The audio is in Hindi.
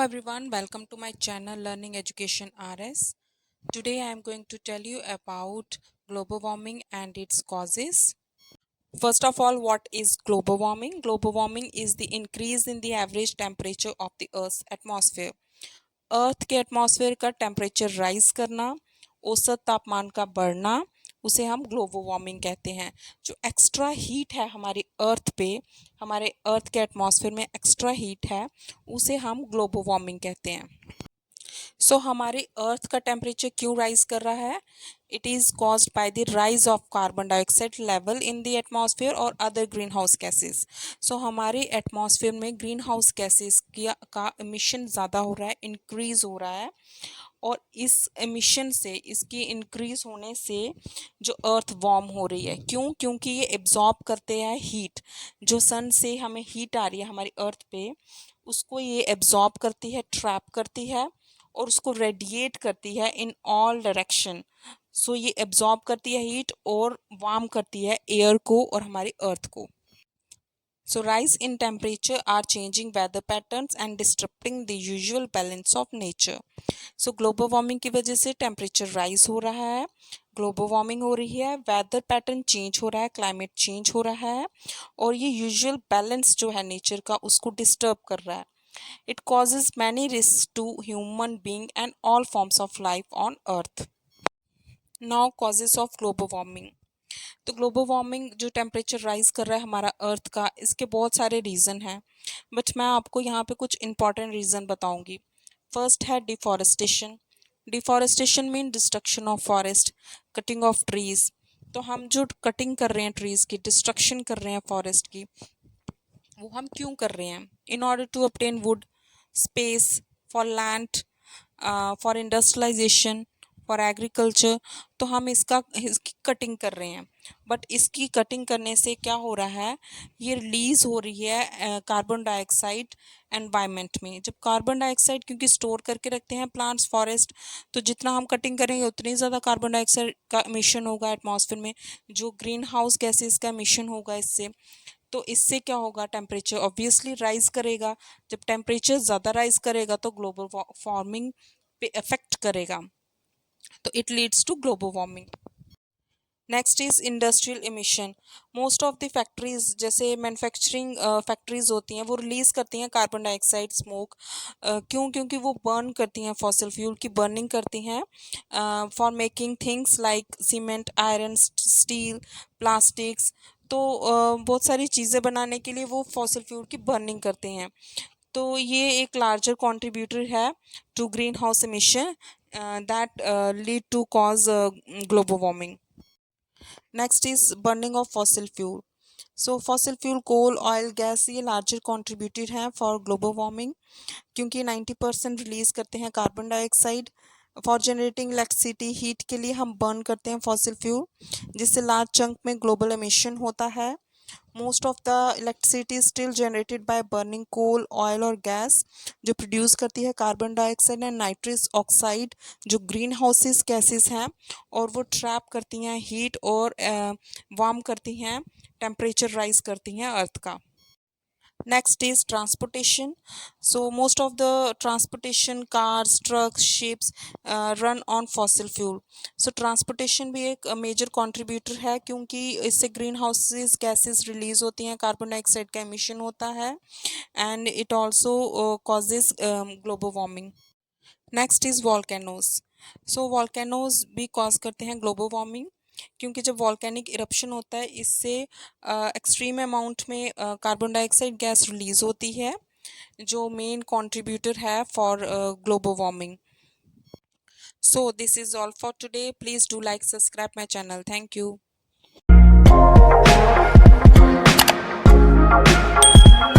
everyone, welcome to my channel Learning Education RS. Today I am going to tell you about global warming and its causes. First of all, what is global warming? Global warming is the increase in the average temperature of the Earth's atmosphere. अर्थ के एटमॉस्फेयर का टेम्परेचर राइज करना, औसत तापमान का बढ़ना, उसे हम ग्लोबल वार्मिंग कहते हैं। जो एक्स्ट्रा हीट है हमारी अर्थ पे, हमारे अर्थ के एटमॉस्फेयर में एक्स्ट्रा हीट है, उसे हम ग्लोबल वार्मिंग कहते हैं। हमारे अर्थ का टेम्परेचर क्यों राइज कर रहा है? It is caused by the rise of carbon dioxide level in the atmosphere और अदर ग्रीन हाउस गैसेस। हमारे एटमॉस्फेयर में ग्रीन हाउस गैसेस का एमिशन ज़्यादा हो रहा है, इंक्रीज हो रहा है, और इस एमिशन से, इसकी इंक्रीज होने से जो अर्थ वार्म हो रही है। क्यों? क्योंकि ये एब्जॉर्ब करते हैं हीट। जो सन से हमें हीट आ रही है हमारी अर्थ पे, उसको ये एब्जॉर्ब करती है, ट्रैप करती है और उसको रेडिएट करती है इन ऑल डायरेक्शन। ये एब्जॉर्ब करती है हीट और वार्म करती है एयर को और हमारी अर्थ को। rise in temperature are changing weather patterns and disrupting the usual balance of nature. Global warming की वजह से टेम्परेचर राइज हो रहा है, ग्लोबल वार्मिंग हो रही है, वेदर पैटर्न चेंज हो रहा है, क्लाइमेट चेंज हो रहा है, और ये यूजुअल बैलेंस जो है नेचर का, उसको डिस्टर्ब कर रहा है। It causes many risks to human being and all forms of life on earth. Now causes of global warming. तो ग्लोबल वार्मिंग जो टेम्परेचर राइज कर रहा है हमारा अर्थ का, इसके बहुत सारे रीज़न हैं, बट मैं आपको यहाँ पे कुछ इंपॉर्टेंट रीज़न बताऊंगी। फर्स्ट है deforestation. Deforestation mean destruction of forest, cutting of trees. तो हम जो कटिंग कर रहे हैं ट्रीज़ की, डिस्ट्रक्शन कर रहे हैं फॉरेस्ट की, वो हम क्यों कर रहे हैं? In order to obtain wood, space, for land, for industrialisation, for agriculture. तो हम इसकी कटिंग कर रहे हैं, बट इसकी कटिंग करने से क्या हो रहा है? ये रिलीज हो रही है कार्बन डाइऑक्साइड एनवायरनमेंट में। जब कार्बन डाइऑक्साइड क्योंकि स्टोर करके रखते हैं प्लांट्स, फॉरेस्ट, तो जितना हम कटिंग करेंगे उतनी ज़्यादा कार्बन डाइऑक्साइड का एमिशन होगा एटमॉस्फेयर में, जो ग्रीन हाउस गैसेस का एमिशन होगा इससे। तो इससे क्या होगा? टेम्परेचर ऑब्वियसली राइज करेगा। जब टेम्परेचर ज़्यादा राइज करेगा तो ग्लोबल वार्मिंग पे इफेक्ट करेगा, तो it leads to global warming. Next is industrial emission. Most of the factories, जैसे मैन्युफैक्चरिंग फैक्ट्रीज होती हैं, वो रिलीज़ करती हैं कार्बन डाइऑक्साइड, स्मोक। क्यों? क्योंकि वो बर्न करती हैं, फॉसिल फ्यूल की बर्निंग करती हैं for making things like cement, iron, steel, plastics. तो बहुत सारी चीज़ें बनाने के लिए वो फॉसिल फ्यूल की बर्निंग करते हैं। तो ये एक लार्जर कंट्रीब्यूटर है to greenhouse emission that lead to cause global warming. Next is burning of fossil fuel. Fossil fuel, coal, oil, gas, ये लार्जर कंट्रीब्यूटर हैं फॉर ग्लोबल वार्मिंग, क्योंकि 90% रिलीज करते हैं carbon dioxide. For generating electricity, heat के लिए हम बर्न करते हैं फॉसिल फ्यूल, जिससे लार्ज चंक में ग्लोबल एमिशन होता है। Most of the electricity still generated by burning coal, oil और गैस, जो प्रोड्यूस करती है carbon dioxide and nitrous oxide, जो ग्रीन हाउसेस गैसेस हैं, और वो ट्रैप करती हैं हीट और वार्म करती हैं, टेम्परेचर राइज करती हैं अर्थ का। Next is transportation. Most of the transportation, cars, trucks, ships run on fossil fuel. Transportation भी एक मेजर कंट्रीब्यूटर है, क्योंकि इससे ग्रीन हाउसेस गैसेस रिलीज होती हैं, कार्बन डाइऑक्साइड का एमिशन होता है, and it also causes global warming. Next is volcanoes. Volcanoes भी कॉज करते हैं ग्लोबल वार्मिंग, क्योंकि जब वॉल्केनिक इरप्शन होता है, इससे एक्सट्रीम अमाउंट में कार्बन डाइऑक्साइड गैस रिलीज होती है, जो मेन कंट्रीब्यूटर है for global warming. So this is all for today. Please do like, subscribe my channel. Thank you.